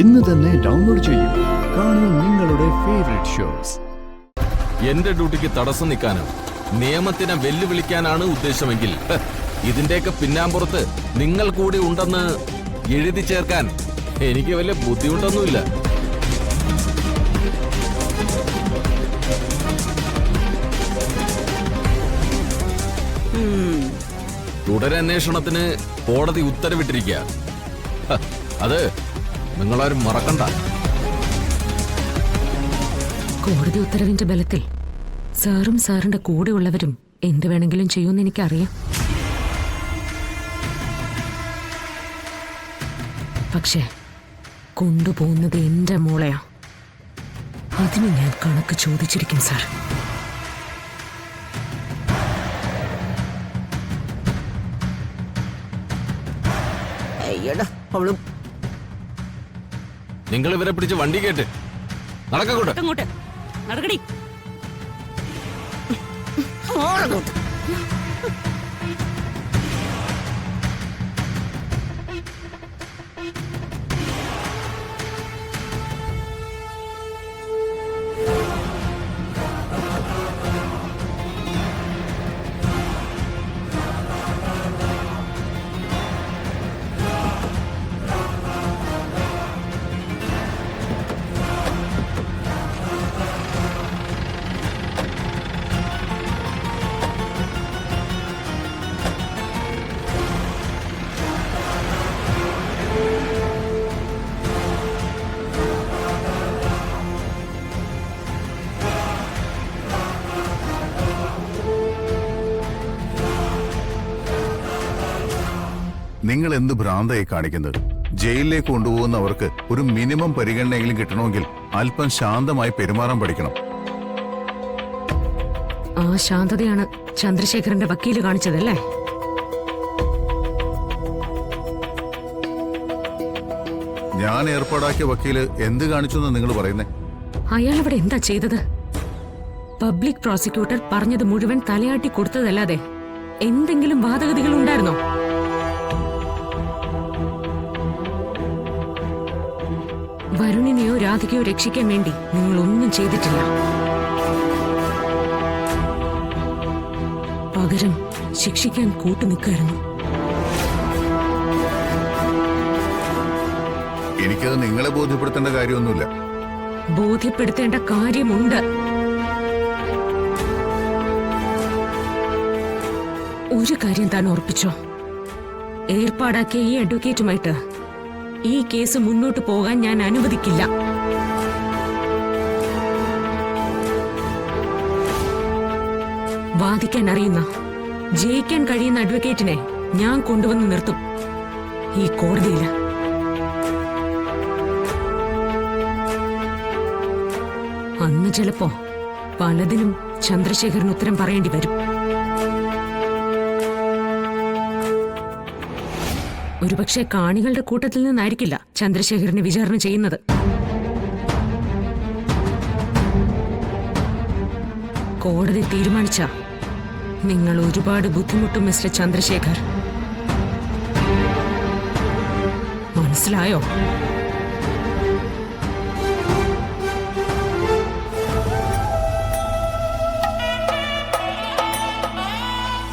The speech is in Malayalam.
ഇന്ന് തന്നെ ഡൗൺലോഡ് ചെയ്യൂ. കാണൂ നിങ്ങളുടെ ഫേവറേറ്റ് ഷോസ്. എന്റെ ഡ്യൂട്ടിക്ക് തടസ്സം നിൽക്കാനും നിയമത്തിനെ വെല്ലുവിളിക്കാനാണ് ഉദ്ദേശമെങ്കിൽ ഇതിന്റെയൊക്കെ പിന്നാമ്പുറത്ത് നിങ്ങൾ കൂടി ഉണ്ടെന്ന് എഴുതി ചേർക്കാൻ എനിക്ക് വലിയ ബുദ്ധിമുട്ടൊന്നുമില്ല. തുടരന്വേഷണത്തിന് കോടതി ഉത്തരവിട്ടിരിക്കുക. അത് നിങ്ങളാരും മറക്കണ്ട. കോടതി ഉത്തരവിന്റെ ബലത്തിൽ സാറും സാറിന്റെ കൂടെയുള്ളവരും എന്ത് വേണമെങ്കിലും ചെയ്യുമെന്ന് എനിക്കറിയാം. പക്ഷേ കൊണ്ടുപോകുന്നത് എന്റെ മോളെയാ. അതിന് ഞാൻ കണക്ക് ചോദിച്ചിരിക്കും സാർ. നിങ്ങൾ ഇവരെ പിടിച്ച് വണ്ടി കേട്ട് നടക്കങ്ങോട്ട് നടക്കടി. നിങ്ങൾ എന്ത് ഭ്രാന്തായി കാണിക്കുന്നത്? ജയിലിലേക്ക് കൊണ്ടുപോകുന്നവർക്ക് ഒരു മിനിമം പരിഗണനയെങ്കിലും കിട്ടണമെങ്കിൽ അല്പം ശാന്തമായി പെരുമാറാൻ പഠിക്കണം. ആ ശാന്തതയാണ് ചന്ദ്രശേഖരന്റെ വക്കീല് കാണിച്ചതല്ലേ? ഞാൻ ഏർപ്പാടാക്കിയ വക്കീല് എന്ത് കാണിച്ചു എന്ന് നിങ്ങൾ പറയുന്നേ? അയാൾ അവിടെ എന്താ ചെയ്തത്? പബ്ലിക് പ്രോസിക്യൂട്ടർ പറഞ്ഞത് മുഴുവൻ തലയാട്ടി കൊടുത്തതല്ലാതെ എന്തെങ്കിലും വാദഗതികൾ ഉണ്ടായിരുന്നോ? വരുണിനെയോ രാധികയോ രക്ഷിക്കാൻ വേണ്ടി നിങ്ങൾ ഒന്നും ചെയ്തിട്ടില്ല. പകരം ശിക്ഷിക്കാൻ കൂട്ടുനിൽക്കായിരുന്നു. എനിക്കത് നിങ്ങളെ ബോധ്യപ്പെടുത്തേണ്ട കാര്യമൊന്നുമില്ല. ബോധ്യപ്പെടുത്തേണ്ട കാര്യമുണ്ട്. ഒരു കാര്യം താൻ ഉറപ്പിച്ചോ, ഏർപ്പാടാക്കിയ ഈ അഡ്വക്കേറ്റുമായിട്ട് ഈ കേസ് മുന്നോട്ട് പോകാൻ ഞാൻ അനുവദിക്കില്ല. വാദിക്കാൻ അറിയുന്ന, ജയിക്കാൻ കഴിയുന്ന അഡ്വക്കേറ്റിനെ ഞാൻ കൊണ്ടുവന്ന് നിർത്തും ഈ കോടതിയിൽ. അന്ന് ചിലപ്പോ പലതിനും ചന്ദ്രശേഖരന് ഉത്തരം പറയേണ്ടി വരും. ഒരുപക്ഷെ കാണികളുടെ കൂട്ടത്തിൽ നിന്നായിരിക്കില്ല ചന്ദ്രശേഖരനെ വിചാരണ ചെയ്യുന്നത്. കോടതി തീരുമാനിച്ച നിങ്ങൾ ഒരുപാട് ബുദ്ധിമുട്ടും മിസ്റ്റർ ചന്ദ്രശേഖർ. മനസ്സിലായോ?